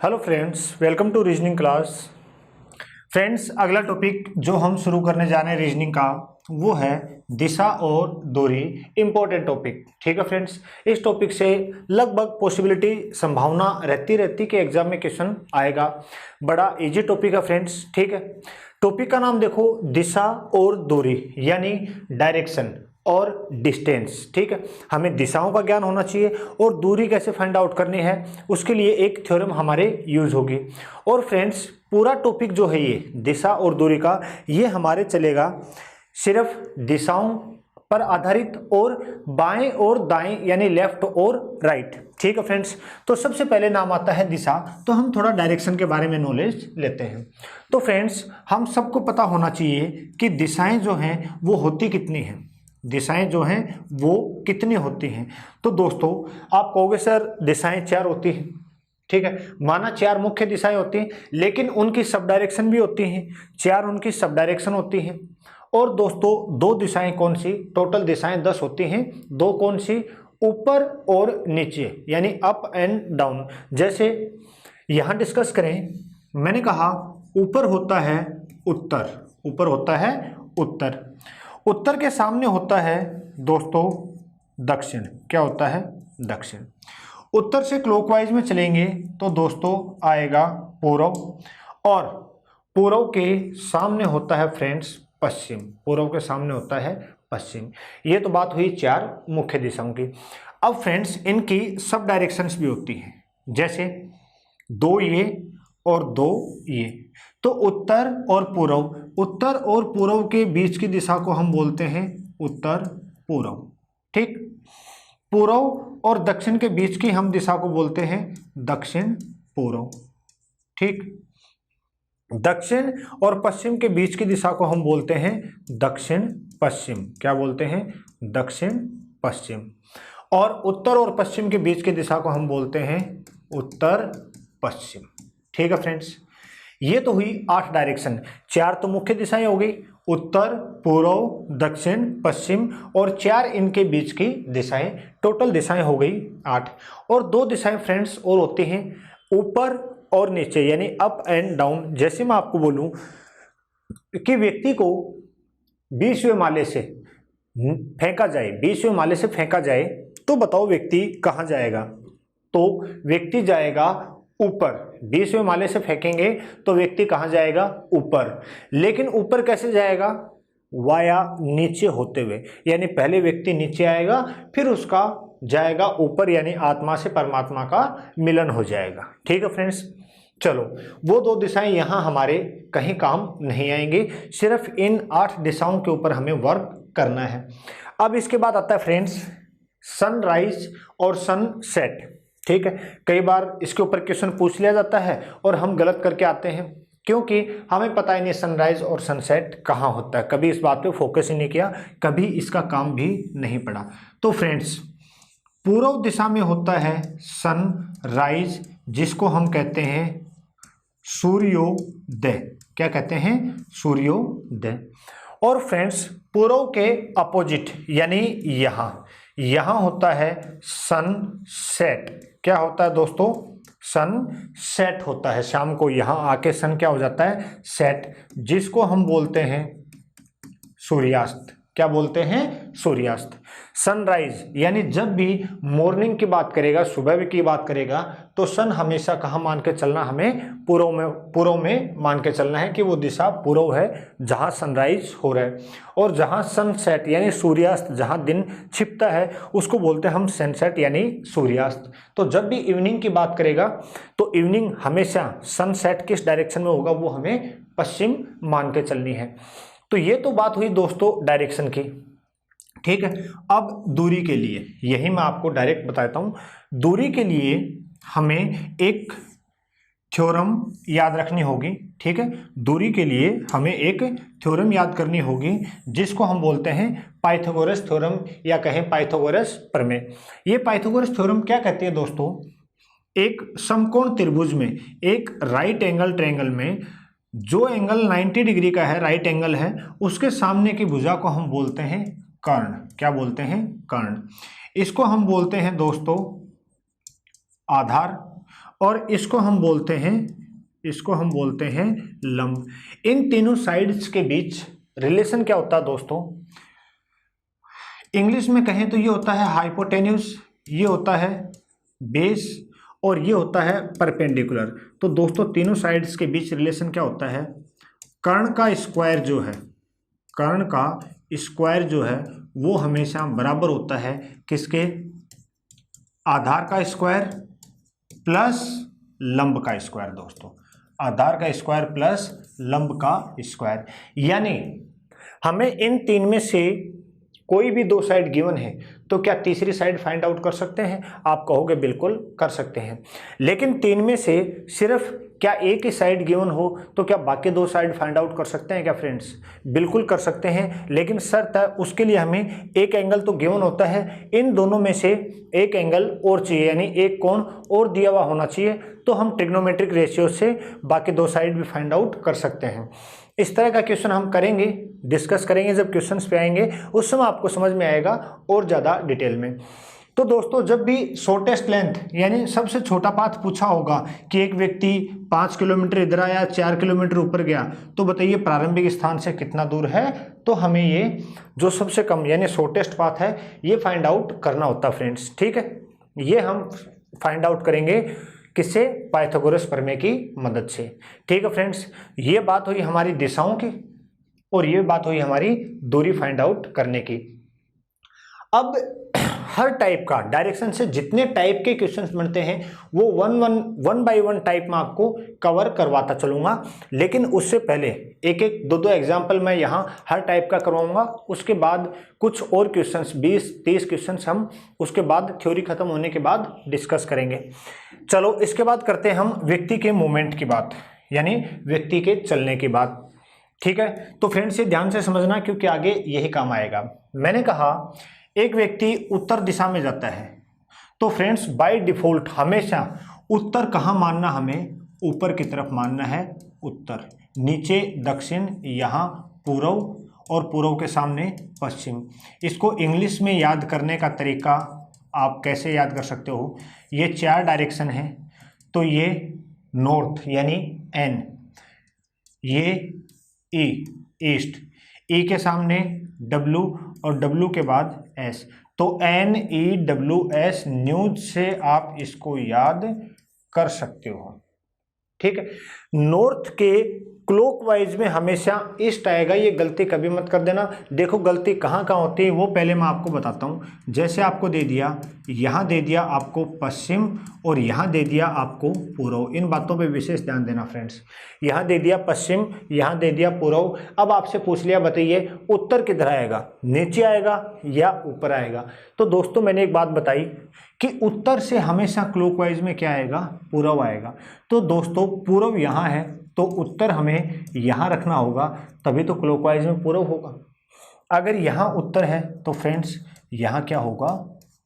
Hello friends, welcome to reasoning class. Friends, अगला topic जो हम शुरू करने जा रहे हैं रीजनिंग का वो है दिशा और दूरी। इंपॉर्टेंट टॉपिक, ठीक है फ्रेंड्स। इस टॉपिक से लगभग पॉसिबिलिटी संभावना रहती कि एग्जाम में क्वेश्चन आएगा। बड़ा इजी टॉपिक है फ्रेंड्स, ठीक है। टॉपिक का नाम देखो, दिशा और दूरी यानी डायरेक्शन और डिस्टेंस, ठीक है। हमें दिशाओं का ज्ञान होना चाहिए और दूरी कैसे फाइंड आउट करनी है उसके लिए एक थ्योरम हमारे यूज होगी। और फ्रेंड्स, पूरा टॉपिक जो है ये दिशा और दूरी का, ये हमारे चलेगा सिर्फ दिशाओं पर आधारित और बाएं और दाएं यानी लेफ्ट और राइट, ठीक है फ्रेंड्स। तो सबसे पहले नाम आता है दिशा, तो हम थोड़ा डायरेक्शन के बारे में नॉलेज लेते हैं। तो फ्रेंड्स, हम सबको पता होना चाहिए कि दिशाएं जो हैं वो होती कितनी हैं, दिशाएं जो हैं वो कितनी होती हैं। तो दोस्तों, आप कहोगे सर दिशाएं 4 होती हैं, ठीक है। माना 4 मुख्य दिशाएं होती हैं, लेकिन उनकी सब डायरेक्शन भी होती हैं। 4 उनकी सब डायरेक्शन होती हैं। और दोस्तों, 2 दिशाएं कौन सी, टोटल दिशाएं 10 होती हैं। 2 कौन सी, ऊपर और नीचे यानी अप एंड डाउन। जैसे यहां डिस्कस करें, मैंने कहा ऊपर होता है उत्तर, ऊपर होता है उत्तर। उत्तर के सामने होता है दोस्तों दक्षिण। क्या होता है, दक्षिण। उत्तर से क्लॉकवाइज में चलेंगे तो दोस्तों आएगा पूर्व, और पूर्व के सामने होता है फ्रेंड्स पश्चिम, पूर्व के सामने होता है पश्चिम। ये तो बात हुई 4 मुख्य दिशाओं की। अब फ्रेंड्स, इनकी सब डायरेक्शंस भी होती हैं, जैसे 2 ये और 2 ये। तो उत्तर और पूर्व, उत्तर और पूर्व के बीच की दिशा को हम बोलते हैं उत्तर पूर्व, ठीक। पूर्व और दक्षिण के बीच की हम दिशा को बोलते हैं दक्षिण पूर्व, ठीक। दक्षिण और पश्चिम के बीच की दिशा को हम बोलते हैं दक्षिण पश्चिम। क्या बोलते हैं, दक्षिण पश्चिम। और उत्तर और पश्चिम के बीच की दिशा को हम बोलते हैं उत्तर पश्चिम, ठीक है फ्रेंड्स। ये तो हुई 8 डायरेक्शन। 4 तो मुख्य दिशाएं हो गई, उत्तर पूर्व दक्षिण पश्चिम, और 4 इनके बीच की दिशाएं, टोटल दिशाएं हो गई 8। और 2 दिशाएं फ्रेंड्स और होती हैं, ऊपर और नीचे यानी अप एंड डाउन। जैसे मैं आपको बोलूं कि व्यक्ति को 20वें माले से फेंका जाए, 20वें माले से फेंका जाए, तो बताओ व्यक्ति कहां जाएगा। तो व्यक्ति जाएगा ऊपर। 20वें माले से फेंकेंगे तो व्यक्ति कहां जाएगा, ऊपर। लेकिन ऊपर कैसे जाएगा, वाया नीचे होते हुए, यानी पहले व्यक्ति नीचे आएगा फिर उसका जाएगा ऊपर, यानी आत्मा से परमात्मा का मिलन हो जाएगा, ठीक है फ्रेंड्स। चलो, वो 2 दिशाएं यहां हमारे कहीं काम नहीं आएंगी, सिर्फ इन 8 दिशाओं के ऊपर हमें वर्क करना है। अब इसके बाद आता है फ्रेंड्स सनराइज और सनसेट, ठीक है। कई बार इसके ऊपर क्वेश्चन पूछ लिया जाता है और हम गलत करके आते हैं, क्योंकि हमें पता ही नहीं सनराइज और सनसेट कहाँ होता है। कभी इस बात पे फोकस ही नहीं किया, कभी इसका काम भी नहीं पड़ा। तो फ्रेंड्स, पूर्व दिशा में होता है सनराइज, जिसको हम कहते हैं सूर्योदय। क्या कहते हैं, सूर्योदय। और फ्रेंड्स, पूर्व के अपोजिट यानी यहां होता है सनसेट। क्या होता है दोस्तों, सनसेट होता है। शाम को यहां आके सन क्या हो जाता है, सेट, जिसको हम बोलते हैं सूर्यास्त। क्या बोलते हैं, सूर्यास्त। सनराइज यानी जब भी मॉर्निंग की बात करेगा, सुबह की बात करेगा, तो सन हमेशा कहाँ मान के चलना, हमें पूर्व में मान के चलना है कि वो दिशा पूर्व है जहाँ सनराइज हो रहा है। और जहाँ सनसेट यानी सूर्यास्त, जहाँ दिन छिपता है, उसको बोलते हैं हम सनसेट यानी सूर्यास्त। तो जब भी इवनिंग की बात करेगा तो इवनिंग हमेशा सनसेट किस डायरेक्शन में होगा, वो हमें पश्चिम मान के चलनी है। तो ये तो बात हुई दोस्तों डायरेक्शन की, ठीक है। अब दूरी के लिए, यही मैं आपको डायरेक्ट बताता हूं। दूरी के लिए हमें एक थ्योरम याद रखनी होगी, ठीक है। दूरी के लिए हमें एक थ्योरम याद करनी होगी, जिसको हम बोलते हैं पाइथागोरस थ्योरम, या कहें पाइथागोरस प्रमेय। ये पाइथागोरस थ्योरम क्या कहती है दोस्तों, एक समकोण त्रिभुज में, एक राइट एंगल ट्रायंगल में जो एंगल 90 डिग्री का है, राइट एंगल है, उसके सामने की भुजा को हम बोलते हैं कर्ण। क्या बोलते हैं, कर्ण। इसको हम बोलते हैं दोस्तों आधार, और इसको हम बोलते हैं लंब। इन तीनों साइड्स के बीच रिलेशन क्या होता है दोस्तों? इंग्लिश में कहें तो ये होता है हाइपोटेन्यूज, ये होता है बेस, और ये होता है परपेंडिकुलर। तो दोस्तों तीनों साइड्स के बीच रिलेशन क्या होता है? कर्ण का स्क्वायर जो है वो हमेशा बराबर होता है किसके? आधार का स्क्वायर प्लस लंब का स्क्वायर। दोस्तों आधार का स्क्वायर प्लस लंब का स्क्वायर, यानी हमें इन तीन में से कोई भी दो साइड गिवन है तो क्या तीसरी साइड फाइंड आउट कर सकते हैं? आप कहोगे बिल्कुल कर सकते हैं, लेकिन तीन में से सिर्फ क्या एक ही साइड गिवन हो तो क्या बाकी दो साइड फाइंड आउट कर सकते हैं क्या फ्रेंड्स? बिल्कुल कर सकते हैं, लेकिन शर्त है उसके लिए हमें एक एंगल तो गिवन होता है, इन दोनों में से एक एंगल और चाहिए, यानी एक कोण और दिया हुआ होना चाहिए, तो हम ट्रिग्नोमेट्रिक रेशियो से बाकी दो साइड भी फाइंड आउट कर सकते हैं। इस तरह का क्वेश्चन हम करेंगे, डिस्कस करेंगे, जब क्वेश्चंस पे आएंगे उस समय आपको समझ में आएगा और ज़्यादा डिटेल में। तो दोस्तों जब भी शॉर्टेस्ट लेंथ यानी सबसे छोटा पाथ पूछा होगा कि एक व्यक्ति 5 किलोमीटर इधर आया, 4 किलोमीटर ऊपर गया, तो बताइए प्रारंभिक स्थान से कितना दूर है, तो हमें ये जो सबसे कम यानी शॉर्टेस्ट पाथ है ये फाइंड आउट करना होता है फ्रेंड्स। ठीक है, ये हम फाइंड आउट करेंगे किससे? पाइथागोरस प्रमेय की मदद से। ठीक है फ्रेंड्स, ये बात हुई हमारी दिशाओं की और ये बात हुई हमारी दूरी फाइंड आउट करने की। अब हर टाइप का डायरेक्शन से जितने टाइप के क्वेश्चंस बनते हैं वो वन बाय वन टाइप में आपको कवर करवाता चलूंगा, लेकिन उससे पहले एक एक दो एग्जांपल मैं यहाँ हर टाइप का करवाऊंगा। उसके बाद कुछ और क्वेश्चंस 20-30 क्वेश्चंस हम उसके बाद थ्योरी खत्म होने के बाद डिस्कस करेंगे। चलो इसके बाद करते हैं हम व्यक्ति के मूवमेंट की बात, यानी व्यक्ति के चलने की बात। ठीक है, तो फ्रेंड्स ये ध्यान से समझना क्योंकि आगे यही काम आएगा। मैंने कहा एक व्यक्ति उत्तर दिशा में जाता है, तो फ्रेंड्स बाय डिफॉल्ट हमेशा उत्तर कहाँ मानना? हमें ऊपर की तरफ मानना है उत्तर, नीचे दक्षिण, यहाँ पूर्व और पूर्व के सामने पश्चिम। इसको इंग्लिश में याद करने का तरीका आप कैसे याद कर सकते हो? ये 4 डायरेक्शन है, तो ये नॉर्थ यानी एन, ये ई ईस्ट, ई के सामने डब्लू और डब्लू के बाद एस, तो NEWS न्यूज से आप इसको याद कर सकते हो। ठीक है, नॉर्थ के क्लॉकवाइज में हमेशा ईस्ट आएगा, ये गलती कभी मत कर देना। देखो गलती कहाँ कहाँ होती है वो पहले मैं आपको बताता हूँ। जैसे आपको दे दिया, यहाँ दे दिया आपको पश्चिम और यहाँ दे दिया आपको पूर्व, इन बातों पे विशेष ध्यान देना फ्रेंड्स। यहाँ दे दिया पश्चिम, यहाँ दे दिया पूर्व। अब आपसे पूछ लिया बताइए उत्तर किधर आएगा, नीचे आएगा या ऊपर आएगा? तो दोस्तों मैंने एक बात बताई कि उत्तर से हमेशा क्लॉकवाइज में क्या आएगा? पूर्व आएगा। तो दोस्तों पूर्व यहाँ है तो उत्तर हमें यहाँ रखना होगा, तभी तो क्लॉकवाइज में पूर्व होगा। अगर यहाँ उत्तर है तो फ्रेंड्स यहाँ क्या होगा?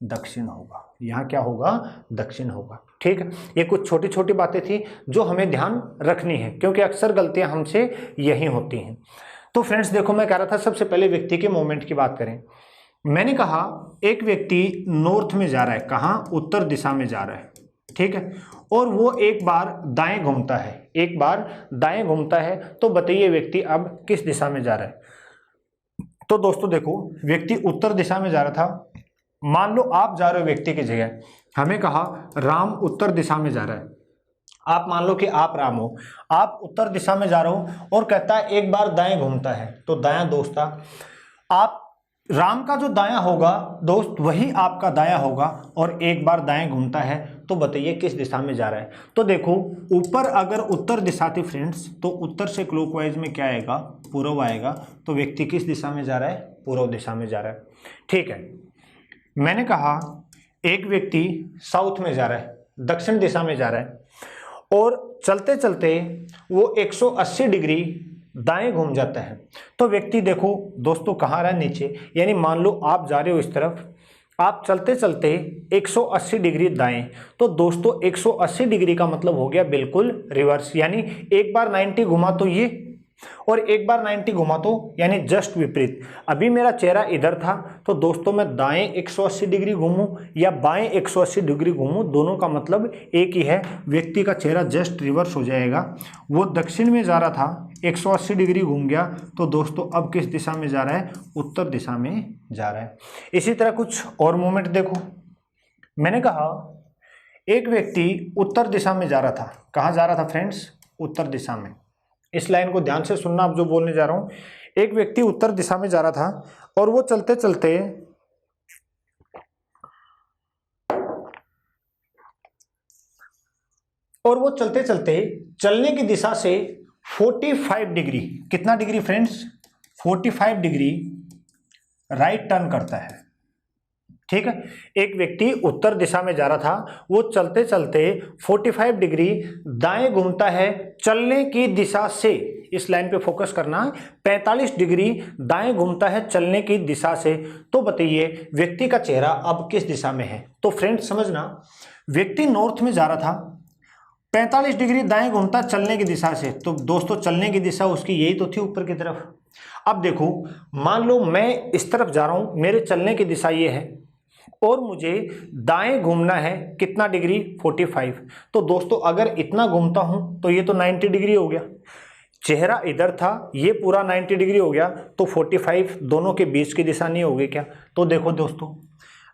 दक्षिण होगा। यहाँ क्या होगा? दक्षिण होगा। ठीक है, ये कुछ छोटी छोटी बातें थी जो हमें ध्यान रखनी है क्योंकि अक्सर गलतियां हमसे यही होती हैं। तो फ्रेंड्स देखो मैं कह रहा था सबसे पहले व्यक्ति के मूवमेंट की बात करें। मैंने कहा एक व्यक्ति नॉर्थ में जा रहा है, कहाँ? उत्तर दिशा में जा रहा है। ठीक है, और वो एक बार दाएं घूमता है, एक बार दाएं घूमता है, तो बताइए व्यक्ति अब किस दिशा में जा रहा है? तो दोस्तों देखो व्यक्ति उत्तर दिशा में जा रहा था, मान लो आप जा रहे हो व्यक्ति की जगह, हमें कहा राम उत्तर दिशा में जा रहा है, आप मान लो कि आप राम हो, आप उत्तर दिशा में जा रहे हो और कहता है एक बार दाएं घूमता है, तो दायां दोस्त था। आप राम का जो दायां होगा दोस्त वही आपका दायां होगा और एक बार दाएं घूमता है, तो बताइए किस दिशा में जा रहा है? तो देखो ऊपर अगर उत्तर दिशा थी फ्रेंड्स तो उत्तर से क्लॉकवाइज में क्या आएगा? पूर्व आएगा। तो व्यक्ति किस दिशा में जा रहा है? पूर्व दिशा में जा रहा है। ठीक है, मैंने कहा एक व्यक्ति साउथ में जा रहा है, दक्षिण दिशा में जा रहा है, और चलते चलते वो 180 डिग्री दाएं घूम जाता है, तो व्यक्ति देखो दोस्तों कहाँ रहा? नीचे। यानी मान लो आप जा रहे हो इस तरफ, आप चलते चलते 180 डिग्री दाएं, तो दोस्तों 180 डिग्री का मतलब हो गया बिल्कुल रिवर्स, यानी एक बार 90 घुमा तो ये और एक बार 90 घुमा तो यानी जस्ट विपरीत। अभी मेरा चेहरा इधर था तो दोस्तों मैं दाएं 180 डिग्री घूमूं या बाएं 180 डिग्री घूमूं, दोनों का मतलब एक ही है, व्यक्ति का चेहरा जस्ट रिवर्स हो जाएगा। वो दक्षिण में जा रहा था, 180 डिग्री घूम गया, तो दोस्तों अब किस दिशा में जा रहा है? उत्तर दिशा में जा रहा है। इसी तरह कुछ और मूवमेंट देखो, मैंने कहा एक व्यक्ति उत्तर दिशा में जा रहा था। कहाँ जा रहा था फ्रेंड्स? उत्तर दिशा में। इस लाइन को ध्यान से सुनना, अब जो बोलने जा रहा हूं। एक व्यक्ति उत्तर दिशा में जा रहा था और वो चलते चलते चलने की दिशा से 45 डिग्री, कितना degree friends? 45 degree right turn करता है। ठीक है, एक व्यक्ति उत्तर दिशा में जा रहा था, वो चलते चलते 45 डिग्री दाएं घूमता है चलने की दिशा से। इस लाइन पे फोकस करना है। 45 डिग्री दाएं घूमता है चलने की दिशा से। तो बताइए व्यक्ति का चेहरा अब किस दिशा में है? तो फ्रेंड्स समझना, व्यक्ति नॉर्थ में जा रहा था, 45 डिग्री दाएं घूमता चलने की दिशा से, तो दोस्तों चलने की दिशा उसकी यही तो थी, ऊपर की तरफ। अब देखो, मान लो मैं इस तरफ जा रहा हूं, मेरे चलने की दिशा ये है और मुझे दाएं घूमना है, कितना डिग्री? 45। तो दोस्तों अगर इतना घूमता हूं तो ये तो 90 डिग्री हो गया। चेहरा इधर था, ये पूरा 90 डिग्री हो गया, तो 45 दोनों के बीच की दिशा नहीं होगी क्या? तो देखो दोस्तों,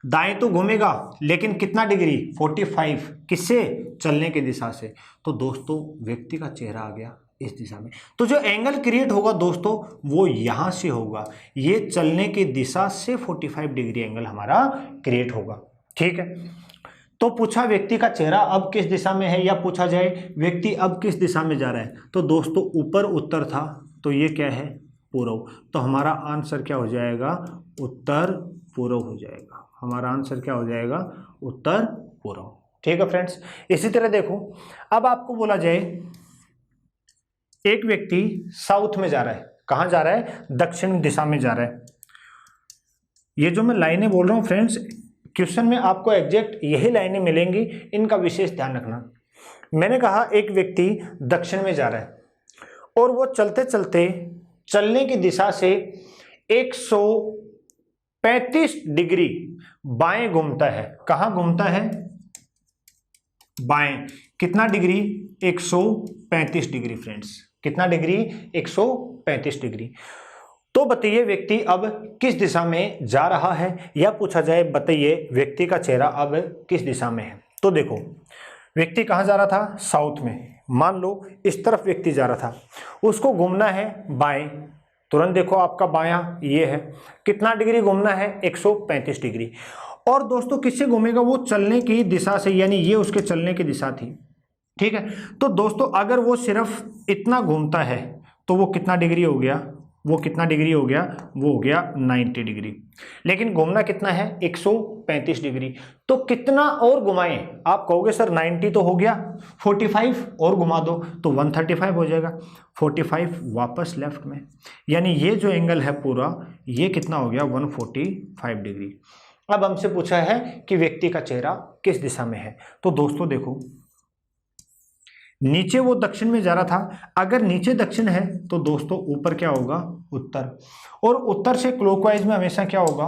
दाएं तो घूमेगा लेकिन कितना डिग्री? 45। किससे? चलने की दिशा से। तो दोस्तों व्यक्ति का चेहरा आ गया इस दिशा में। तो जो एंगल क्रिएट होगा दोस्तों वो यहां से होगा, ये चलने की दिशा से 45 डिग्री एंगल हमारा क्रिएट होगा। ठीक है, तो पूछा व्यक्ति का चेहरा अब किस दिशा में है, या पूछा जाए व्यक्ति अब किस दिशा में जा रहा है, तो दोस्तों ऊपर उत्तर था, तो ये क्या है? पूर्व। तो हमारा आंसर क्या हो जाएगा? उत्तर पूर्व हो जाएगा। हमारा आंसर क्या हो जाएगा? उत्तर पूर्व। ठीक है फ्रेंड्स, इसी तरह देखो, अब आपको बोला जाए एक व्यक्ति साउथ में जा रहा है। कहां जा रहा है? दक्षिण दिशा में जा रहा है। ये जो मैं लाइनें बोल रहा हूं फ्रेंड्स, क्वेश्चन में आपको एग्जैक्ट यही लाइनें मिलेंगी, इनका विशेष ध्यान रखना। मैंने कहा एक व्यक्ति दक्षिण में जा रहा है और वो चलते चलते चलने की दिशा से 135 डिग्री बाएं घूमता है। कहां घूमता है? बाएं। कितना डिग्री? 135 degree friends. कितना डिग्री? 135 डिग्री। तो बताइए व्यक्ति अब किस दिशा में जा रहा है, या पूछा जाए बताइए व्यक्ति का चेहरा अब किस दिशा में है। तो देखो व्यक्ति कहां जा रहा था? साउथ में। मान लो इस तरफ व्यक्ति जा रहा था, उसको घूमना है बाएं। तुरंत देखो आपका बायां ये है, कितना डिग्री घूमना है? 135 डिग्री। और दोस्तों किससे घूमेगा? वो चलने की दिशा से, यानी ये उसके चलने की दिशा थी। ठीक है, तो दोस्तों अगर वो सिर्फ इतना घूमता है तो वो कितना डिग्री हो गया? वो कितना डिग्री हो गया? वो हो गया 90 डिग्री। लेकिन घूमना कितना है? 135 डिग्री। तो कितना और घुमाएं? आप कहोगे सर 90 तो हो गया, 45 और घुमा दो तो 135 हो जाएगा। 45 वापस लेफ्ट में, यानी ये जो एंगल है पूरा, ये कितना हो गया? 145 डिग्री। अब हमसे पूछा है कि व्यक्ति का चेहरा किस दिशा में है। तो दोस्तों देखो, नीचे वो दक्षिण में जा रहा था, अगर नीचे दक्षिण है तो दोस्तों ऊपर क्या होगा? उत्तर। और उत्तर से क्लॉकवाइज में हमेशा क्या होगा?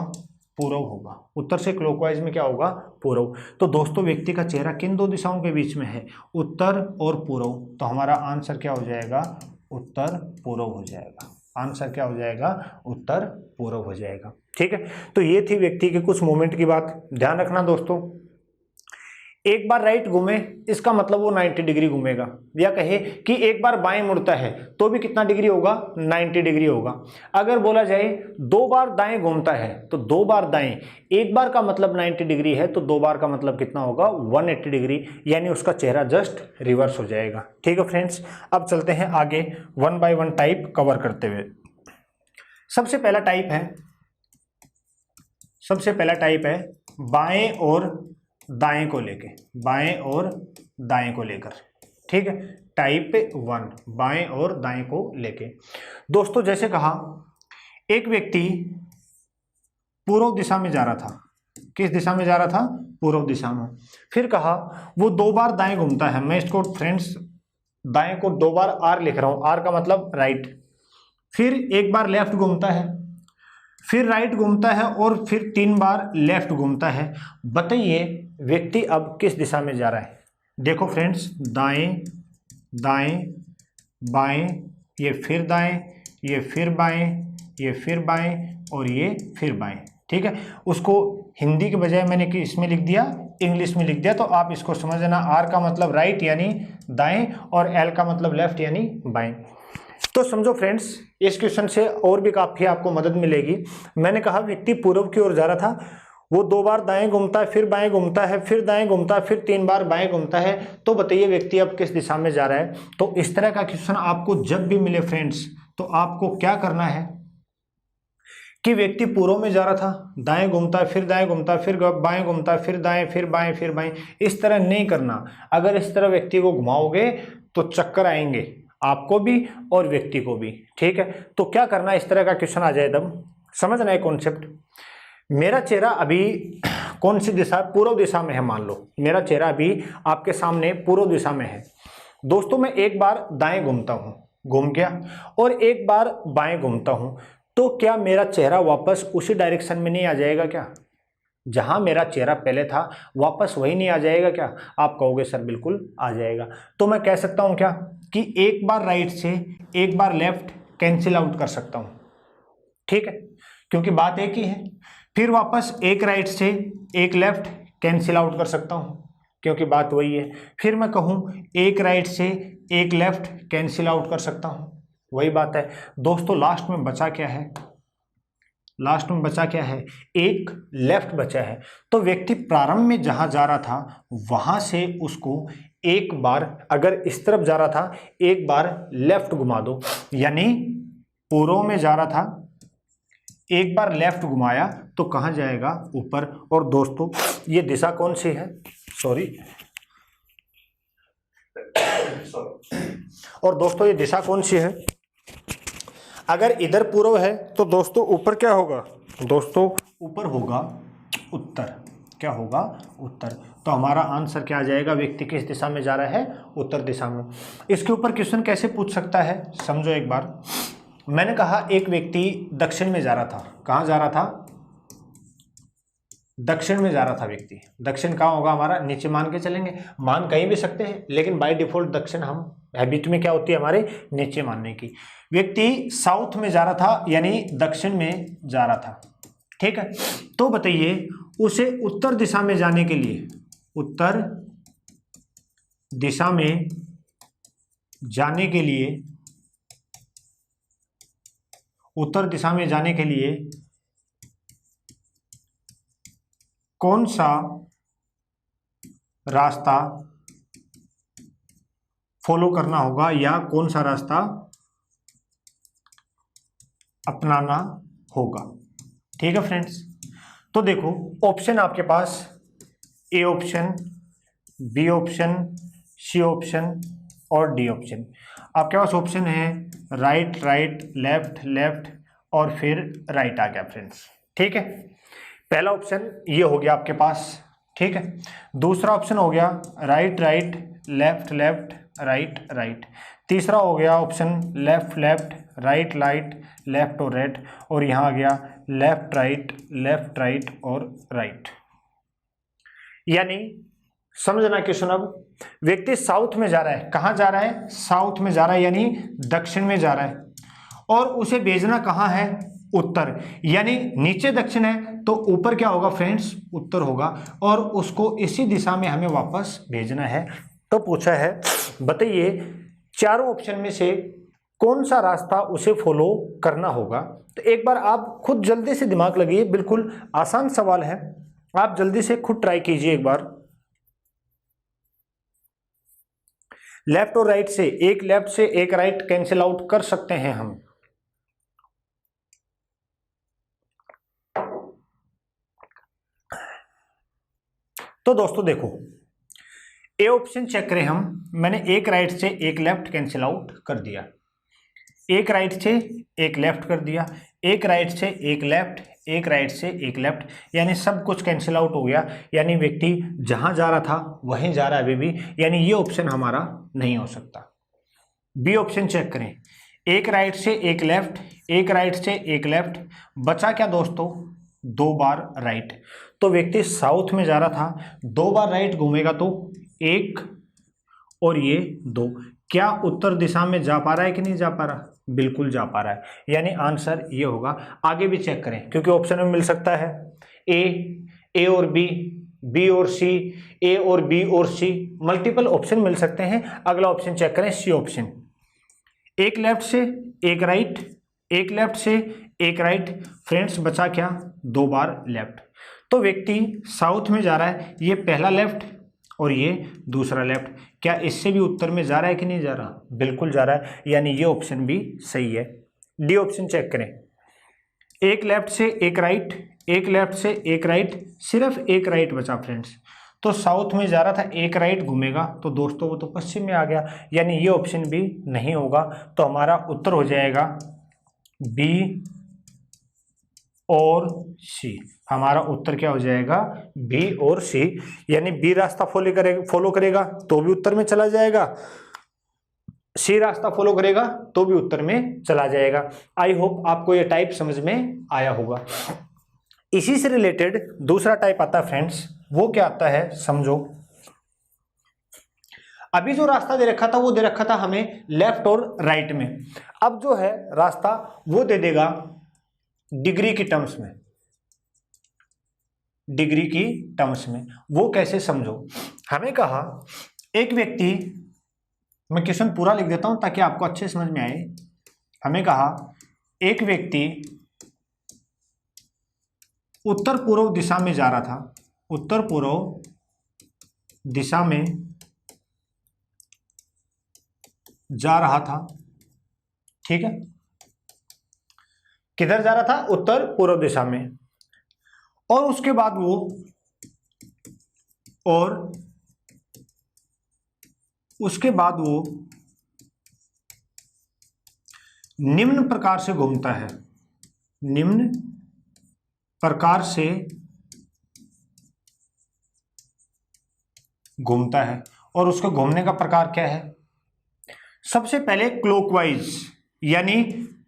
पूर्व होगा। उत्तर से क्लॉकवाइज में क्या होगा? पूर्व। तो दोस्तों व्यक्ति का चेहरा किन दो दिशाओं के बीच में है? उत्तर और पूर्व। तो हमारा आंसर क्या हो जाएगा? उत्तर पूर्व हो जाएगा। आंसर क्या हो जाएगा? उत्तर पूर्व हो जाएगा। ठीक है, तो ये थी व्यक्ति के कुछ मूवमेंट की बात। ध्यान रखना दोस्तों, एक बार राइट घूमे इसका मतलब वो 90 डिग्री घूमेगा, या कहे कि एक बार बाएं मुड़ता है तो भी कितना डिग्री होगा? 90 डिग्री होगा। अगर बोला जाए दो बार दाएं घूमता है तो दो बार दाएं, एक बार का मतलब 90 डिग्री है तो दो बार का मतलब कितना होगा? 180 डिग्री, यानी उसका चेहरा जस्ट रिवर्स हो जाएगा। ठीक है फ्रेंड्स, अब चलते हैं आगे, 1 बाय 1 टाइप कवर करते हुए। सबसे पहला टाइप है बाएं और दाएं को लेके, बाएं और दाएं को लेकर। ठीक है, टाइप 1 बाएं और दाएं को लेके। दोस्तों जैसे कहा एक व्यक्ति पूर्व दिशा में जा रहा था। किस दिशा में जा रहा था? पूर्व दिशा में। फिर कहा वो दो बार दाएं घूमता है। मैं इसको फ्रेंड्स दाएं को दो बार आर लिख रहा हूं, आर का मतलब राइट। फिर एक बार लेफ्ट घूमता है, फिर राइट घूमता है और फिर 3 बार लेफ्ट घूमता है। बताइए व्यक्ति अब किस दिशा में जा रहा है। देखो फ्रेंड्स, दाएं दाएं बाएं, ये फिर दाएं, ये फिर बाएं, ये फिर बाएं और ये फिर बाएं। ठीक है, उसको हिंदी के बजाय मैंने कि इसमें लिख दिया, इंग्लिश में लिख दिया, तो आप इसको समझना। आर का मतलब राइट यानी दाएं और एल का मतलब लेफ्ट यानी बाएं। तो समझो फ्रेंड्स, इस क्वेश्चन से और भी काफी आपको मदद मिलेगी। मैंने कहा व्यक्ति पूर्व की ओर जा रहा था, वो 2 बार दाएं घूमता है, फिर बाएं घूमता है, फिर दाएं घूमता है, फिर 3 बार बाएं घूमता है। तो बताइए व्यक्ति अब किस दिशा में जा रहा है। तो इस तरह का क्वेश्चन आपको जब भी मिले फ्रेंड्स, तो आपको क्या करना है कि व्यक्ति पूर्व में जा रहा था, दाएं घूमता है, फिर दाएं घूमता है, फिर बाएं घूमता है, फिर दाएं, फिर बाएं, फिर बाएं, इस तरह नहीं करना। अगर इस तरह व्यक्ति को घुमाओगे तो चक्कर आएंगे आपको भी और व्यक्ति को भी। ठीक है, तो क्या करना, इस तरह का क्वेश्चन आ जाए तब समझना है कॉन्सेप्ट। मेरा चेहरा अभी कौन सी दिशा, पूर्व दिशा में है। मान लो मेरा चेहरा अभी आपके सामने पूर्व दिशा में है। दोस्तों मैं एक बार दाएं घूमता हूं, घूम गया, और एक बार बाएं घूमता हूं, तो क्या मेरा चेहरा वापस उसी डायरेक्शन में नहीं आ जाएगा क्या? जहां मेरा चेहरा पहले था वापस वही नहीं आ जाएगा क्या? आप कहोगे सर बिल्कुल आ जाएगा। तो मैं कह सकता हूं क्या कि एक बार राइट से एक बार लेफ्ट कैंसिल आउट कर सकता हूं। ठीक है, क्योंकि बात एक ही है। फिर वापस एक राइट से एक लेफ्ट कैंसिल आउट कर सकता हूं, क्योंकि बात वही है। फिर मैं कहूं एक राइट से एक लेफ्ट कैंसिल आउट कर सकता हूं, वही बात है। दोस्तों लास्ट में बचा क्या है? लास्ट में बचा क्या है? एक लेफ्ट बचा है। तो व्यक्ति प्रारंभ में जहां जा रहा था वहां से उसको एक बार, अगर इस तरफ जा रहा था, एक बार लेफ्ट घुमा दो, यानी पूर्व में जा रहा था, एक बार लेफ्ट घुमाया तो कहां जाएगा? ऊपर। और दोस्तों ये दिशा कौन सी है? सॉरी और दोस्तों ये दिशा कौन सी है? अगर इधर पूर्व है तो दोस्तों ऊपर क्या होगा? दोस्तों ऊपर होगा उत्तर। क्या होगा? उत्तर। तो हमारा आंसर क्या आ जाएगा? व्यक्ति किस दिशा में जा रहा है? उत्तर दिशा में। इसके ऊपर क्वेश्चन कैसे पूछ सकता है समझो एक बार। मैंने कहा एक व्यक्ति दक्षिण में जा रहा था। कहाँ जा रहा था? दक्षिण में जा रहा था व्यक्ति। दक्षिण कहाँ होगा हमारा? नीचे मान के चलेंगे, मान कहीं भी सकते हैं, लेकिन बाय डिफॉल्ट दक्षिण हम हैबिट में क्या होती है हमारे? नीचे मानने की। व्यक्ति साउथ में जा रहा था, यानी दक्षिण में जा रहा था। ठीक है, तो बताइए उसे उत्तर दिशा में जाने के लिए, उत्तर दिशा में जाने के लिए, उत्तर दिशा में जाने के लिए कौन सा रास्ता फॉलो करना होगा, या कौन सा रास्ता अपनाना होगा? ठीक है फ्रेंड्स, तो देखो ऑप्शन आपके पास A option, B option, C option और डी ऑप्शन। आपके पास ऑप्शन है राइट राइट, लेफ्ट लेफ्ट और फिर राइट आ गया फ्रेंड्स। ठीक है, पहला ऑप्शन ये हो गया आपके पास। ठीक है, दूसरा ऑप्शन हो गया right right, left left, right right. तीसरा हो गया option left left, right right, left और राइट। और यहाँ आ गया लेफ्ट राइट और राइट। यानी समझना क्वेश्चन। अब व्यक्ति साउथ में जा रहा है। कहाँ जा रहा है? साउथ में जा रहा है, यानी दक्षिण में जा रहा है, और उसे भेजना कहाँ है? उत्तर। यानी नीचे दक्षिण है तो ऊपर क्या होगा फ्रेंड्स? उत्तर होगा, और उसको इसी दिशा में हमें वापस भेजना है। तो पूछा है बताइए चारों ऑप्शन में से कौन सा रास्ता उसे फॉलो करना होगा। तो एक बार आप खुद जल्दी से दिमाग लगाइए, बिल्कुल आसान सवाल है, आप जल्दी से खुद ट्राई कीजिए एक बार। लेफ्ट और राइट से एक लेफ्ट से एक राइट कैंसिल आउट कर सकते हैं हम। तो दोस्तों देखो ए ऑप्शन चेक करें हम। मैंने एक राइट से एक लेफ्ट कैंसिल आउट कर दिया, एक राइट से एक लेफ्ट कर दिया, एक राइट से एक लेफ्ट, एक राइट से एक लेफ्ट, यानी सब कुछ कैंसिल आउट हो गया। यानी व्यक्ति जहां जा रहा था वहीं जा रहा है अभी भी, यानी ये ऑप्शन हमारा नहीं हो सकता। बी ऑप्शन चेक करें। एक राइट से एक लेफ्ट, एक राइट से एक लेफ्ट, बचा क्या दोस्तों, 2 बार राइट। तो व्यक्ति साउथ में जा रहा था, 2 बार राइट घूमेगा तो 1 और ये 2, क्या उत्तर दिशा में जा पा रहा है कि नहीं जा पा रहा, बिल्कुल जा पा रहा है, यानी आंसर ये होगा। आगे भी चेक करें क्योंकि ऑप्शन में मिल सकता है ए और बी, बी और सी, ए और बी और सी, मल्टीपल ऑप्शन मिल सकते हैं। अगला ऑप्शन चेक करें, सी ऑप्शन, एक लेफ्ट से एक राइट, एक लेफ्ट से एक राइट, फ्रेंड्स बचा क्या, 2 बार लेफ्ट। तो व्यक्ति साउथ में जा रहा है, ये पहला लेफ्ट और ये दूसरा लेफ्ट, क्या इससे भी उत्तर में जा रहा है कि नहीं जा रहा, बिल्कुल जा रहा है, यानी ये ऑप्शन भी सही है। डी ऑप्शन चेक करें, एक लेफ्ट से एक राइट, एक लेफ्ट से एक राइट, सिर्फ एक राइट बचा फ्रेंड्स। तो साउथ में जा रहा था, एक राइट घूमेगा तो दोस्तों वो तो पश्चिम में आ गया, यानी ये ऑप्शन भी नहीं होगा। तो हमारा उत्तर हो जाएगा बी और सी। हमारा उत्तर क्या हो जाएगा, बी और सी, यानी बी रास्ता फॉलो करेगा तो भी उत्तर में चला जाएगा, सी रास्ता फॉलो करेगा तो भी उत्तर में चला जाएगा। आई होप आपको ये टाइप समझ में आया होगा। इसी से रिलेटेड दूसरा टाइप आता है फ्रेंड्स, वो क्या आता है समझो। अभी जो रास्ता दे रखा था वो दे रखा था हमें लेफ्ट और राइट में, अब जो है रास्ता वो दे देगा डिग्री की टर्म्स में, डिग्री की टर्म्स में। वो कैसे समझो, हमें कहा एक व्यक्ति, मैं क्वेश्चन पूरा लिख देता हूं ताकि आपको अच्छे समझ में आए। हमें कहा एक व्यक्ति उत्तर पूर्व दिशा में जा रहा था, उत्तर पूर्व दिशा में जा रहा था, ठीक है, किधर जा रहा था, उत्तर पूर्व दिशा में, और उसके बाद वो निम्न प्रकार से घूमता है, निम्न प्रकार से घूमता है। और उसके घूमने का प्रकार क्या है, सबसे पहले क्लॉकवाइज यानी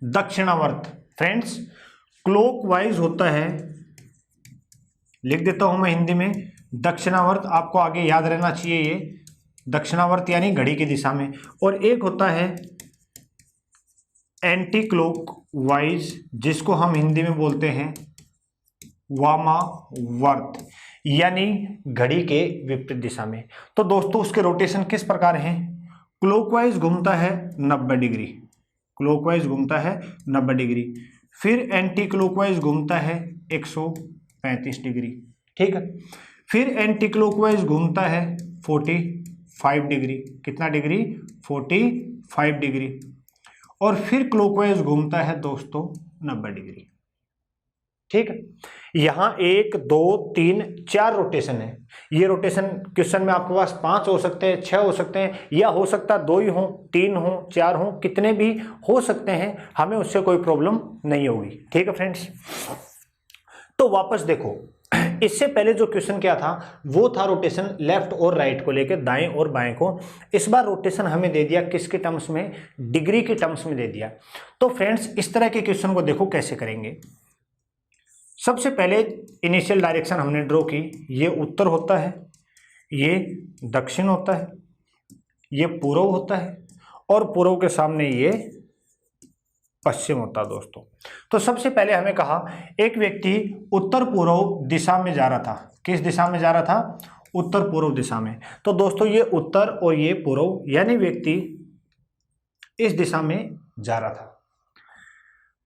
दक्षिणावर्त। फ्रेंड्स क्लॉकवाइज होता है, लिख देता हूं मैं हिंदी में, दक्षिणावर्त, आपको आगे याद रहना चाहिए ये, दक्षिणावर्त यानी घड़ी की दिशा में। और एक होता है एंटी क्लॉकवाइज, जिसको हम हिंदी में बोलते हैं वामावर्त, यानी घड़ी के विपरीत दिशा में। तो दोस्तों उसके रोटेशन किस प्रकार हैं, क्लॉकवाइज घूमता है 90 डिग्री, क्लॉकवाइज घूमता है 90 डिग्री, फिर एंटी क्लॉकवाइज घूमता है 135 डिग्री, ठीक है, फिर एंटी क्लॉकवाइज घूमता है 45 डिग्री, कितना डिग्री, 45 डिग्री, और फिर क्लॉकवाइज घूमता है दोस्तों 90 डिग्री, ठीक है। यहां 1 2 3 4 रोटेशन है। ये रोटेशन क्वेश्चन में आपके पास 5 हो सकते हैं, 6 हो सकते हैं, या हो सकता है 2 ही हो, 3 हो, 4 हो, कितने भी हो सकते हैं, हमें उससे कोई प्रॉब्लम नहीं होगी, ठीक है फ्रेंड्स। तो वापस देखो, इससे पहले जो क्वेश्चन क्या था वो था रोटेशन लेफ्ट और राइट को लेकर, दाएं और बाएं को। इस बार रोटेशन हमें दे दिया किसके टर्म्स में, डिग्री के टर्म्स में दे दिया। तो फ्रेंड्स इस तरह के क्वेश्चन को देखो कैसे करेंगे। सबसे पहले इनिशियल डायरेक्शन हमने ड्रॉ की, ये उत्तर होता है, ये दक्षिण होता है, ये पूर्व होता है, और पूर्व के सामने ये पश्चिम होता है दोस्तों। तो सबसे पहले हमें कहा एक व्यक्ति उत्तर पूर्व दिशा में जा रहा था, किस दिशा में जा रहा था, उत्तर पूर्व दिशा में। तो दोस्तों ये उत्तर और ये पूर्व, यानी व्यक्ति इस दिशा में जा रहा था,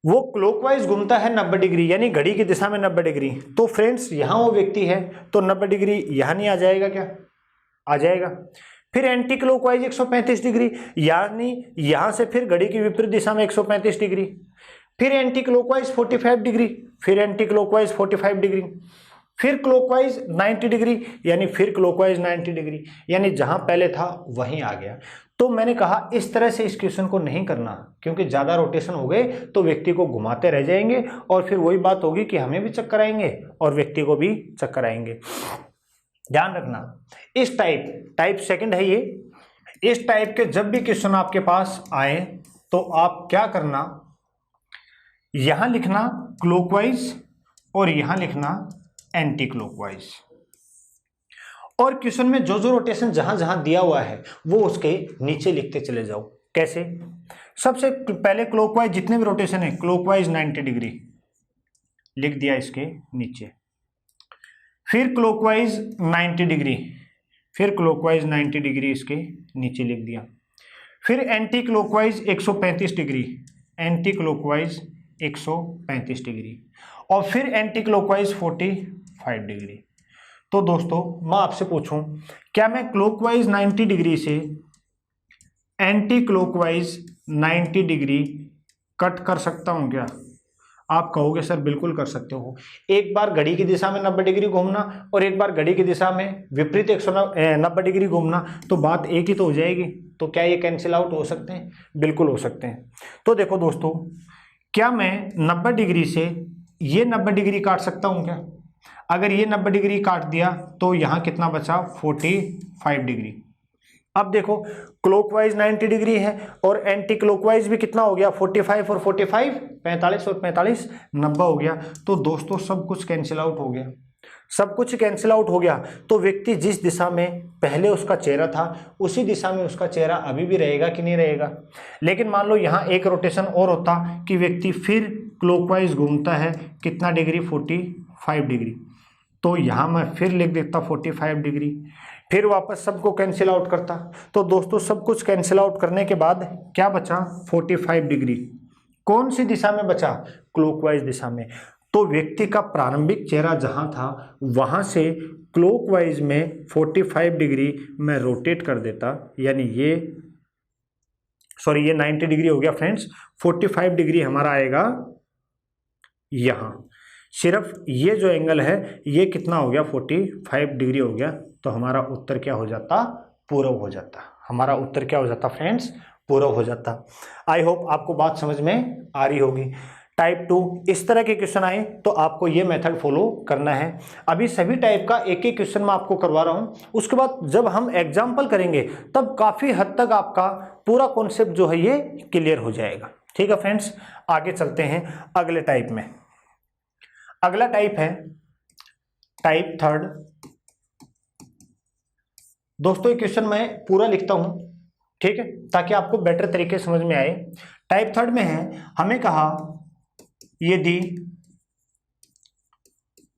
वो क्लॉकवाइज घूमता है 90 डिग्री, यानी घड़ी की दिशा में 90 डिग्री। तो फ्रेंड्स यहां वो व्यक्ति है तो 90 डिग्री यहां नहीं आ जाएगा क्या, आ जाएगा। फिर एंटी क्लॉकवाइज 135 डिग्री, यानी यहां से फिर घड़ी की विपरीत दिशा में 135 डिग्री, फिर एंटी क्लॉकवाइज 45 डिग्री, फिर एंटी क्लॉकवाइज 45 डिग्री, फिर क्लॉकवाइज 90 डिग्री, यानी फिर क्लॉकवाइज 90 डिग्री, यानी जहां पहले था वहीं आ गया। तो मैंने कहा इस तरह से इस क्वेश्चन को नहीं करना, क्योंकि ज्यादा रोटेशन हो गए तो व्यक्ति को घुमाते रह जाएंगे और फिर वही बात होगी कि हमें भी चक्कर आएंगे और व्यक्ति को भी चक्कर आएंगे। ध्यान रखना, इस टाइप सेकंड है ये, इस टाइप के जब भी क्वेश्चन आपके पास आए तो आप क्या करना, यहां लिखना क्लॉकवाइज और यहां लिखना एंटी क्लॉकवाइज, और क्वेश्चन में जो जो रोटेशन जहां जहां दिया हुआ है वो उसके नीचे लिखते चले जाओ। कैसे? सबसे पहले क्लॉकवाइज जितने भी रोटेशन है क्लॉकवाइज 90 डिग्री लिख दिया इसके नीचे, फिर क्लॉकवाइज 90 डिग्री, फिर क्लॉकवाइज 90 डिग्री इसके नीचे लिख दिया, फिर anti clockwise 135 degree, anti clockwise 135 degree, और फिर एंटी क्लॉकवाइज 45 डिग्री। तो दोस्तों मैं आपसे पूछूं, क्या मैं क्लॉकवाइज 90 डिग्री से एंटी क्लॉकवाइज 90 डिग्री कट कर सकता हूं क्या? आप कहोगे सर बिल्कुल कर सकते हो। एक बार घड़ी की दिशा में 90 डिग्री घूमना और एक बार घड़ी की दिशा में विपरीत 190 डिग्री घूमना, तो बात एक ही तो हो जाएगी। तो क्या ये कैंसिल आउट हो सकते हैं? बिल्कुल हो सकते हैं। तो देखो दोस्तों, क्या मैं 90 डिग्री से ये 90 डिग्री काट सकता हूं क्या? अगर ये 90 डिग्री काट दिया तो यहाँ कितना बचा? 45 डिग्री। अब देखो क्लॉकवाइज 90 डिग्री है और एंटी क्लॉकवाइज भी कितना हो गया? 45 और 45 45 और 45 90 हो गया। तो दोस्तों सब कुछ कैंसिल आउट हो गया, सब कुछ कैंसिल आउट हो गया। तो व्यक्ति जिस दिशा में पहले उसका चेहरा था उसी दिशा में उसका चेहरा अभी भी रहेगा कि नहीं रहेगा। लेकिन मान लो यहाँ एक रोटेशन और होता कि व्यक्ति फिर क्लॉकवाइज घूमता है, कितना डिग्री? 45 डिग्री। तो यहाँ मैं फिर लिख देता 45 डिग्री, फिर वापस सबको कैंसिल आउट करता। तो दोस्तों सब कुछ कैंसिल आउट करने के बाद क्या बचा? 45 डिग्री। कौन सी दिशा में बचा? क्लॉकवाइज दिशा में। तो व्यक्ति का प्रारंभिक चेहरा जहां था वहां से क्लॉकवाइज में 45 डिग्री मैं रोटेट कर देता, यानी ये 90 डिग्री हो गया फ्रेंड्स। 45 डिग्री हमारा आएगा यहां। सिर्फ ये जो एंगल है ये कितना हो गया? 45 डिग्री हो गया। तो हमारा उत्तर क्या हो जाता? पूर्व हो जाता। हमारा उत्तर क्या हो जाता फ्रेंड्स? पूर्व हो जाता। आई होप आपको बात समझ में आ रही होगी। टाइप 2 इस तरह के क्वेश्चन आए तो आपको ये मेथड फॉलो करना है। अभी सभी टाइप का एक एक क्वेश्चन मैं आपको करवा रहा हूं, उसके बाद जब हम एग्जाम्पल करेंगे तब काफी हद तक आपका पूरा कॉन्सेप्ट जो है ये क्लियर हो जाएगा। ठीक है फ्रेंड्स, आगे चलते हैं अगले टाइप में। अगला टाइप है टाइप 3। दोस्तों ये क्वेश्चन मैं पूरा लिखता हूं, ठीक है, ताकि आपको बेटर तरीके से समझ में आए। टाइप 3 में है, हमें कहा यदि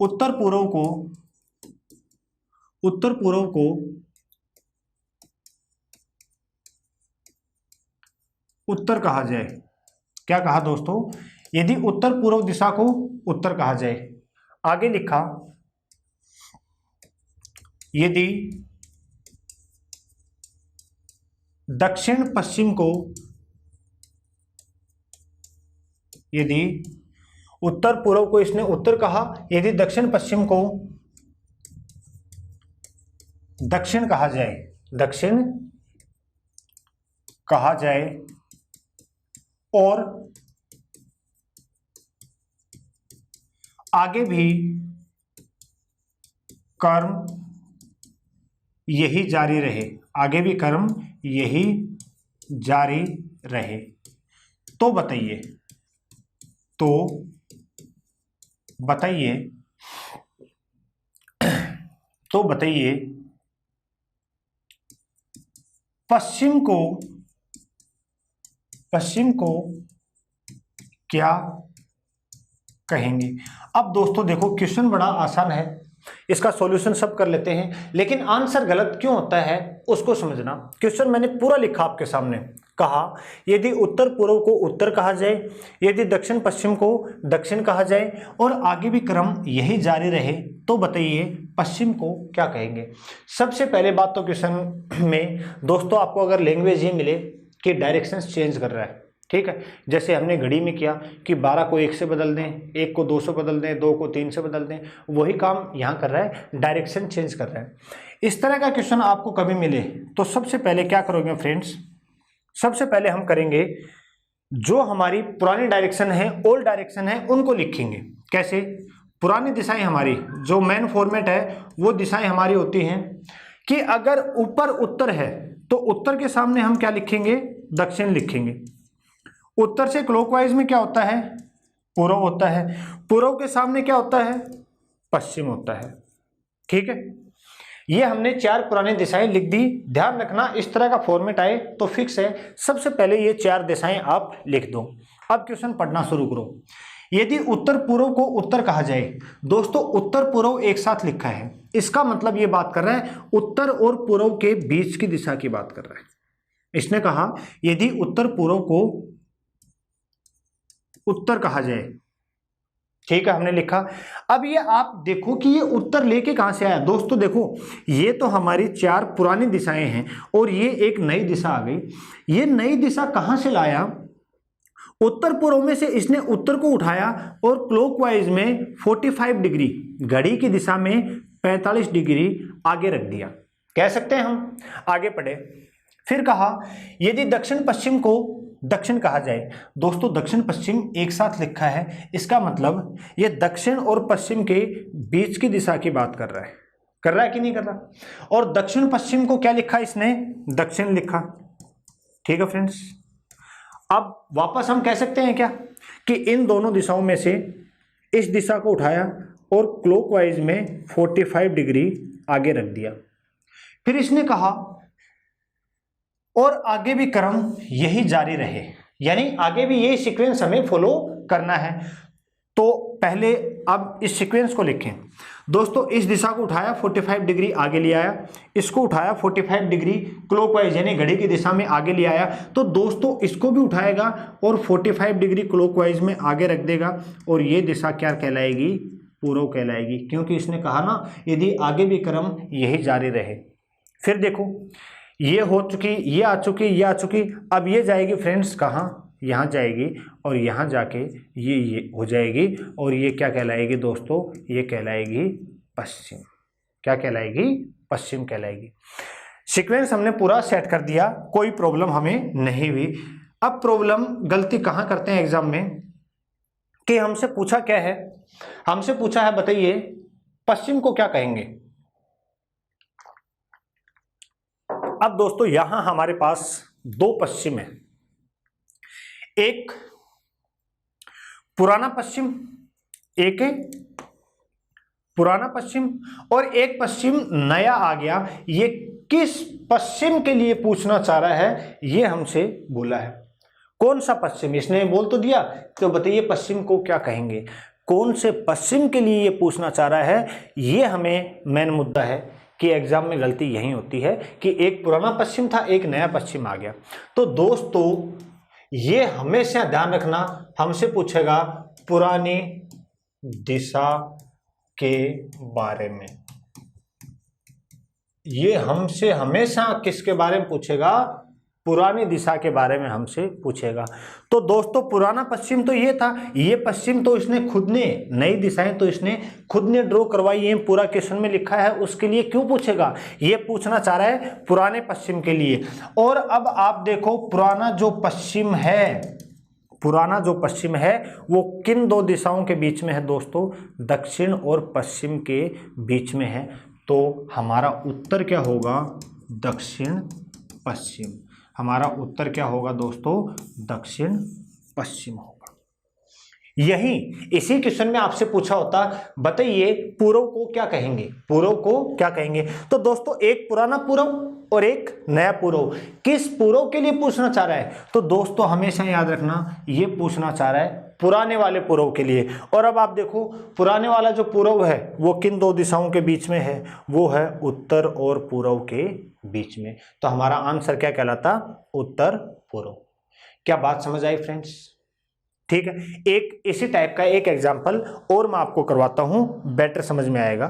उत्तर पूर्व को उत्तर कहा जाए। क्या कहा दोस्तों? यदि उत्तर पूर्व दिशा को उत्तर कहा जाए। आगे लिखा यदि दक्षिण पश्चिम को, यदि उत्तर पूर्व को इसने उत्तर कहा, यदि दक्षिण पश्चिम को दक्षिण कहा जाए, दक्षिण कहा जाए और आगे भी कर्म यही जारी रहे, आगे भी कर्म यही जारी रहे, तो बताइए, तो बताइए पश्चिम को क्या कहेंगे। अब दोस्तों देखो क्वेश्चन बड़ा आसान है, इसका सॉल्यूशन सब कर लेते हैं, लेकिन आंसर गलत क्यों होता है उसको समझना। क्वेश्चन मैंने पूरा लिखा आपके सामने, कहा यदि उत्तर पूर्व को उत्तर कहा जाए, यदि दक्षिण पश्चिम को दक्षिण कहा जाए और आगे भी क्रम यही जारी रहे, तो बताइए पश्चिम को क्या कहेंगे। सबसे पहले बात तो क्वेश्चन में दोस्तों आपको अगर लैंग्वेज ये मिले कि डायरेक्शंस चेंज कर रहा है, ठीक है, जैसे हमने घड़ी में किया कि 12 को 1 से बदल दें, 1 को 2 से बदल दें, 2 को 3 से बदल दें, वही काम यहाँ कर रहा है, डायरेक्शन चेंज कर रहा है। इस तरह का क्वेश्चन आपको कभी मिले तो सबसे पहले क्या करोगे फ्रेंड्स, सबसे पहले हम करेंगे जो हमारी पुरानी डायरेक्शन है, ओल्ड डायरेक्शन है, उनको लिखेंगे। कैसे? पुरानी दिशाएं हमारी, जो मेन फॉर्मेट है वो दिशाएं हमारी होती हैं कि अगर ऊपर उत्तर है तो उत्तर के सामने हम क्या लिखेंगे? दक्षिण लिखेंगे। उत्तर से क्लॉकवाइज में क्या होता है, पूर्व होता है, पूर्व के सामने क्या होता है, पश्चिम होता है। ठीक है, ये हमने 4 पुरानी दिशाएं लिख दी। ध्यान रखना इस तरह का फॉर्मेट आए तो फिक्स है, सबसे पहले ये 4 दिशाएं आप लिख दो। अब क्वेश्चन पढ़ना शुरू करो। यदि उत्तर पूर्व को उत्तर कहा जाए, दोस्तों उत्तर पूर्व एक साथ लिखा है, इसका मतलब ये बात कर रहा है उत्तर और पूर्व के बीच की दिशा की बात कर रहा है। इसने कहा यदि उत्तर पूर्व को उत्तर कहा जाए, ठीक है, हमने लिखा। अब ये आप देखो कि ये उत्तर लेके कहां से आया। दोस्तों देखो, ये तो हमारी 4 पुरानी दिशाएं हैं और ये एक नई दिशा आ गई। ये नई दिशा कहां से लाया, उत्तर पूर्व में से इसने उत्तर को उठाया और क्लॉकवाइज में 45 डिग्री, घड़ी की दिशा में 45 डिग्री आगे रख दिया, कह सकते हैं हम। आगे पढ़े, फिर कहा यदि दक्षिण पश्चिम को दक्षिण कहा जाए। दोस्तों दक्षिण पश्चिम एक साथ लिखा है, इसका मतलब ये दक्षिण और पश्चिम के बीच की दिशा की बात कर रहा है कि नहीं कर रहा। और दक्षिण पश्चिम को क्या लिखा इसने, दक्षिण लिखा। ठीक है फ्रेंड्स, अब वापस हम कह सकते हैं क्या कि इन दोनों दिशाओं में से इस दिशा को उठाया और क्लॉकवाइज में 45 डिग्री आगे रख दिया। फिर इसने कहा और आगे भी क्रम यही जारी रहे, यानी आगे भी यही सीक्वेंस हमें फॉलो करना है। तो पहले अब इस सीक्वेंस को लिखें। दोस्तों इस दिशा को उठाया, 45 डिग्री आगे ले आया, इसको उठाया 45 डिग्री क्लॉकवाइज यानी घड़ी की दिशा में आगे ले आया। तो दोस्तों इसको भी उठाएगा और 45 डिग्री क्लॉकवाइज में आगे रख देगा और ये दिशा क्या कहलाएगी, पूर्व कहलाएगी, क्योंकि इसने कहा ना यदि आगे भी क्रम यही जारी रहे। फिर देखो ये हो चुकी, ये आ चुकी, ये आ चुकी। अब ये जाएगी फ्रेंड्स कहाँ, यहाँ जाएगी और यहाँ जाके ये हो जाएगी और ये क्या कहलाएगी दोस्तों, ये कहलाएगी पश्चिम। क्या कहलाएगी, पश्चिम कहलाएगी। सीक्वेंस हमने पूरा सेट कर दिया, कोई प्रॉब्लम हमें नहीं हुई। अब प्रॉब्लम गलती कहाँ करते हैं एग्जाम में कि हमसे पूछा क्या है, हमसे पूछा है बताइए पश्चिम को क्या कहेंगे। अब दोस्तों यहां हमारे पास 2 पश्चिम है, एक पुराना पश्चिम, एक है पुराना पश्चिम और एक पश्चिम नया आ गया। ये किस पश्चिम के लिए पूछना चाह रहा है, ये हमसे बोला है। कौन सा पश्चिम, इसने बोल तो दिया, तो बताइए पश्चिम को क्या कहेंगे, कौन से पश्चिम के लिए ये पूछना चाह रहा है। ये हमें मेन मुद्दा है कि एग्जाम में गलती यही होती है कि एक पुराना पश्चिम था, एक नया पश्चिम आ गया। तो दोस्तों ये हमेशा ध्यान रखना, हमसे पूछेगा पुरानी दिशा के बारे में। ये हमसे हमेशा किसके बारे में पूछेगा, पुरानी दिशा के बारे में हमसे पूछेगा। तो दोस्तों पुराना पश्चिम तो ये था, ये पश्चिम तो इसने खुद ने, नई दिशाएं तो इसने खुद ने ड्रॉ करवाई है, पूरा क्वेश्चन में लिखा है, उसके लिए क्यों पूछेगा, ये पूछना चाह रहा है पुराने पश्चिम के लिए। और अब आप देखो पुराना जो पश्चिम है, पुराना जो पश्चिम है वो किन 2 दिशाओं के बीच में है दोस्तों, दक्षिण और पश्चिम के बीच में है। तो हमारा उत्तर क्या होगा, दक्षिण पश्चिम। हमारा उत्तर क्या होगा दोस्तों, दक्षिण पश्चिम होगा। यही इसी क्वेश्चन में आपसे पूछा होता बताइए पूर्व को क्या कहेंगे, पूर्व को क्या कहेंगे। तो दोस्तों एक पुराना पूर्व और एक नया पूर्व, किस पूर्व के लिए पूछना चाह रहा है, तो दोस्तों हमेशा याद रखना ये पूछना चाह रहा है पुराने वाले पूर्व के लिए। और अब आप देखो पुराने वाला जो पूर्व है वो किन 2 दिशाओं के बीच में है, वो है उत्तर और पूर्व के बीच में। तो हमारा आंसर क्या कहलाता, उत्तर पूर्व। क्या बात समझ आई फ्रेंड्स, ठीक है। एक इसी टाइप का एक एग्जांपल और मैं आपको करवाता हूं, बेटर समझ में आएगा।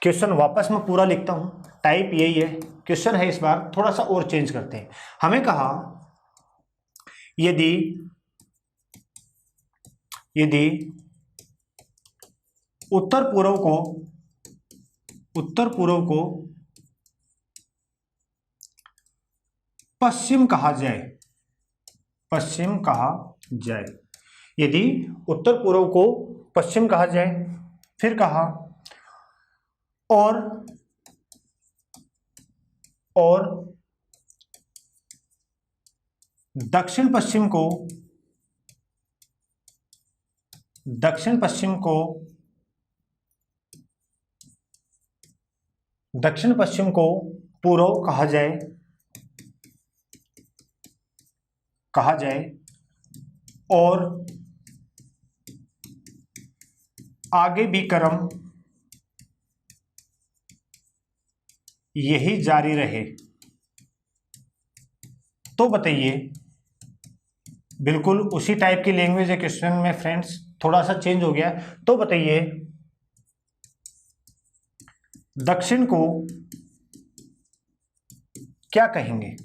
क्वेश्चन वापस मैं पूरा लिखता हूं, टाइप यही है, क्वेश्चन है, इस बार थोड़ा सा और चेंज करते हैं। हमें कहा यदि उत्तर पूर्व को पश्चिम कहा जाए, पश्चिम कहा जाए, यदि उत्तर पूर्व को पश्चिम कहा जाए, फिर कहा और दक्षिण पश्चिम को दक्षिण पश्चिम को पूर्व कहा जाए और आगे भी क्रम यही जारी रहे। तो बताइए, बिल्कुल उसी टाइप की लैंग्वेज है क्वेश्चन में फ्रेंड्स, थोड़ा सा चेंज हो गया। तो बताइए, दक्षिण को क्या कहेंगे?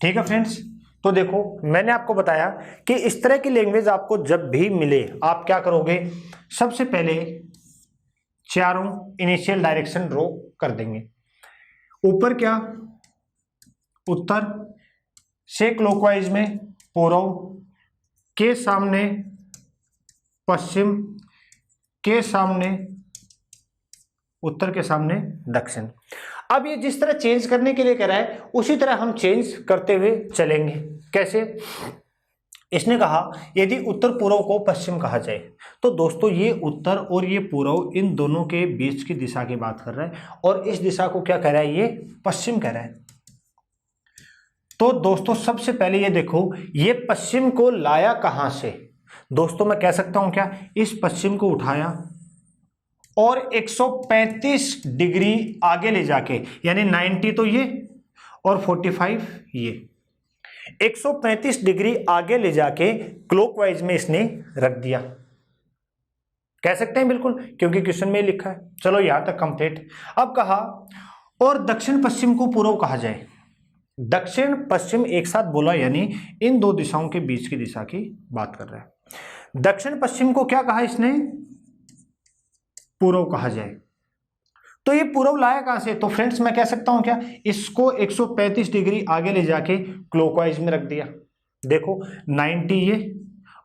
ठीक है फ्रेंड्स, तो देखो मैंने आपको बताया कि इस तरह की लैंग्वेज आपको जब भी मिले आप क्या करोगे, सबसे पहले चारों इनिशियल डायरेक्शन ड्रॉ कर देंगे। ऊपर क्या, उत्तर से क्लॉकवाइज में पूर्व के सामने पश्चिम, के सामने उत्तर, के सामने दक्षिण। अब ये जिस तरह चेंज करने के लिए कह रहा है उसी तरह हम चेंज करते हुए चलेंगे। कैसे? इसने कहा यदि उत्तर पूर्व को पश्चिम कहा जाए, तो दोस्तों ये उत्तर और ये पूर्व इन दोनों के बीच की दिशा की बात कर रहा है और इस दिशा को क्या कह रहा है, ये पश्चिम कह रहा है। तो दोस्तों सबसे पहले ये देखो, ये पश्चिम को लाया कहां से? दोस्तों मैं कह सकता हूं क्या, इस पश्चिम को उठाया और 135 डिग्री आगे ले जाके, यानी 90 तो ये और 45 ये, 135 डिग्री आगे ले जाके क्लॉकवाइज में इसने रख दिया। कह सकते हैं बिल्कुल, क्योंकि क्वेश्चन में लिखा है। चलो यहां तक कंप्लीट। अब कहा और दक्षिण पश्चिम को पूर्व कहा जाए। दक्षिण पश्चिम एक साथ बोला, यानी इन दो दिशाओं के बीच की दिशा की बात कर रहा है। दक्षिण पश्चिम को क्या कहा इसने, पूर्व कहा जाए। तो ये पूर्व लाया कहां से? तो फ्रेंड्स मैं कह सकता हूं क्या, इसको 135 डिग्री आगे ले जाके क्लॉकवाइज में रख दिया। देखो 90 ये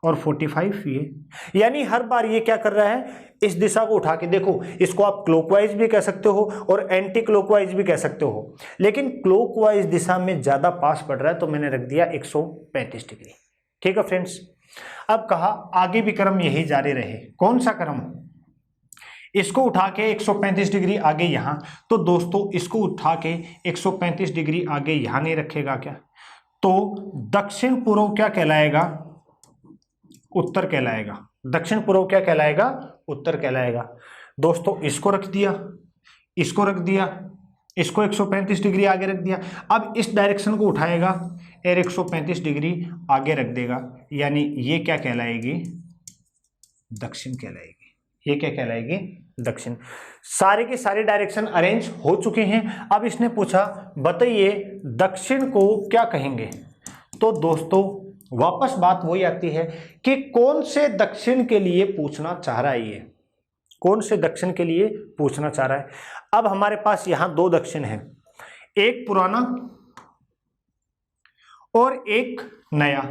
और 45 ये, यानी हर बार ये क्या कर रहा है, इस दिशा को उठा के, देखो इसको आप क्लॉकवाइज भी कह सकते हो और एंटी क्लॉकवाइज भी कह सकते हो, लेकिन क्लॉकवाइज दिशा में ज्यादा पास पड़ रहा है तो मैंने रख दिया 135 डिग्री। ठीक है फ्रेंड्स। अब कहा आगे भी क्रम यही जारी रहे। कौन सा क्रम? इसको उठा के 135 डिग्री आगे यहां, तो दोस्तों इसको उठा के 135 डिग्री आगे यहां नहीं रखेगा क्या, तो दक्षिण पूर्व क्या कहलाएगा, उत्तर कहलाएगा। दक्षिण पूर्व क्या कहलाएगा, उत्तर कहलाएगा। दोस्तों इसको रख दिया, इसको रख दिया, इसको 135 डिग्री आगे रख दिया। अब इस डायरेक्शन को उठाएगा और 135 डिग्री आगे रख देगा, यानी ये क्या कहलाएगी, दक्षिण कहलाएगी। ये क्या कहलाएगी, दक्षिण। सारे के सारे डायरेक्शन अरेंज हो चुके हैं। अब इसने पूछा बताइए दक्षिण को क्या कहेंगे। तो दोस्तों वापस बात वही आती है कि कौन से दक्षिण के लिए पूछना चाह रहा है, ये कौन से दक्षिण के लिए पूछना चाह रहा है। अब हमारे पास यहां दो दक्षिण हैं, एक पुराना और एक नया।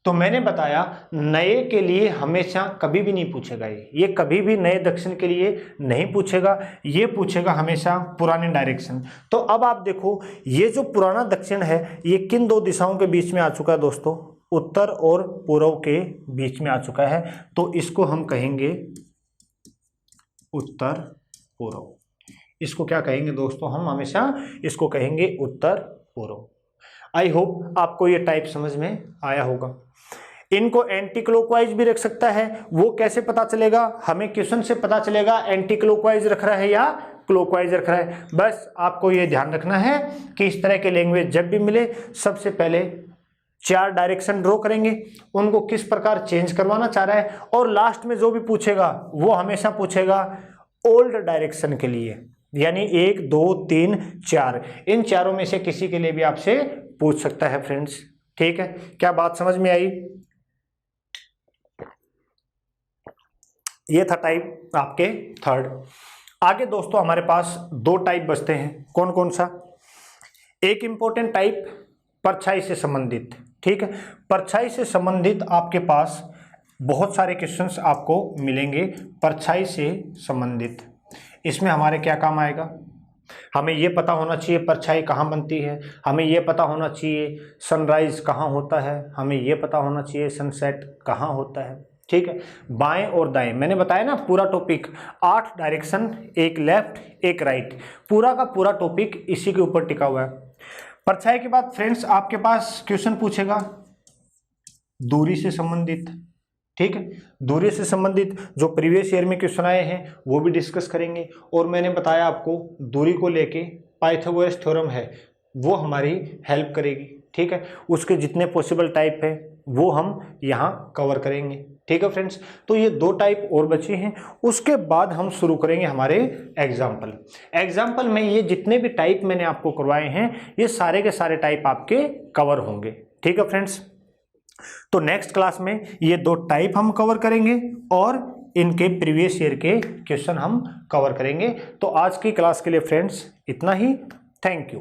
तो मैंने बताया नए के लिए हमेशा कभी भी नहीं पूछेगा, ये कभी भी नए दक्षिण के लिए नहीं पूछेगा, ये पूछेगा हमेशा पुराने डायरेक्शन। तो अब आप देखो ये जो पुराना दक्षिण है ये किन दो दिशाओं के बीच में आ चुका है दोस्तों, उत्तर और पूर्व के बीच में आ चुका है। तो इसको हम कहेंगे उत्तर पूर्व। इसको क्या कहेंगे दोस्तों, हम हमेशा इसको कहेंगे उत्तर पूर्व। आई होप आपको ये टाइप समझ में आया होगा। इनको एंटी क्लॉकवाइज भी रख सकता है, वो कैसे पता चलेगा, हमें क्वेश्चन से पता चलेगा एंटी क्लॉकवाइज रख रहा है या क्लॉकवाइज रख रहा है। बस आपको ये ध्यान रखना है कि इस तरह के लैंग्वेज जब भी मिले सबसे पहले 4 डायरेक्शन ड्रॉ करेंगे, उनको किस प्रकार चेंज करवाना चाह रहा है, और लास्ट में जो भी पूछेगा वो हमेशा पूछेगा ओल्ड डायरेक्शन के लिए, यानी 1 2 3 4 इन चारों में से किसी के लिए भी आपसे पूछ सकता है फ्रेंड्स। ठीक है, क्या बात समझ में आई? ये था टाइप आपके थर्ड। आगे दोस्तों हमारे पास 2 टाइप बचते हैं। कौन कौन सा? एक इंपॉर्टेंट टाइप परछाई से संबंधित। ठीक है, परछाई से संबंधित आपके पास बहुत सारे क्वेश्चंस आपको मिलेंगे परछाई से संबंधित। इसमें हमारे क्या काम आएगा, हमें ये पता होना चाहिए परछाई कहाँ बनती है, हमें ये पता होना चाहिए सनराइज कहाँ होता है, हमें ये पता होना चाहिए सनसेट कहाँ होता है। ठीक है, बाएं और दाएं, मैंने बताया ना पूरा टॉपिक 8 डायरेक्शन, एक लेफ्ट एक राइट, पूरा का पूरा टॉपिक इसी के ऊपर टिका हुआ है। परछाई के बाद फ्रेंड्स आपके पास क्वेश्चन पूछेगा दूरी से संबंधित। ठीक है, दूरी से संबंधित जो प्रीवियस ईयर में क्वेश्चन आए हैं वो भी डिस्कस करेंगे। और मैंने बताया आपको दूरी को लेके पाइथागोरस थ्योरम है वो हमारी हेल्प करेगी। ठीक है, उसके जितने पॉसिबल टाइप है वो हम यहाँ कवर करेंगे। ठीक है फ्रेंड्स, तो ये 2 टाइप और बचे हैं, उसके बाद हम शुरू करेंगे हमारे एग्जाम्पल में ये जितने भी टाइप मैंने आपको करवाए हैं ये सारे के सारे टाइप आपके कवर होंगे। ठीक है फ्रेंड्स, तो नेक्स्ट क्लास में ये 2 टाइप हम कवर करेंगे और इनके प्रीवियस ईयर के क्वेश्चन हम कवर करेंगे। तो आज की क्लास के लिए फ्रेंड्स इतना ही। Thank you.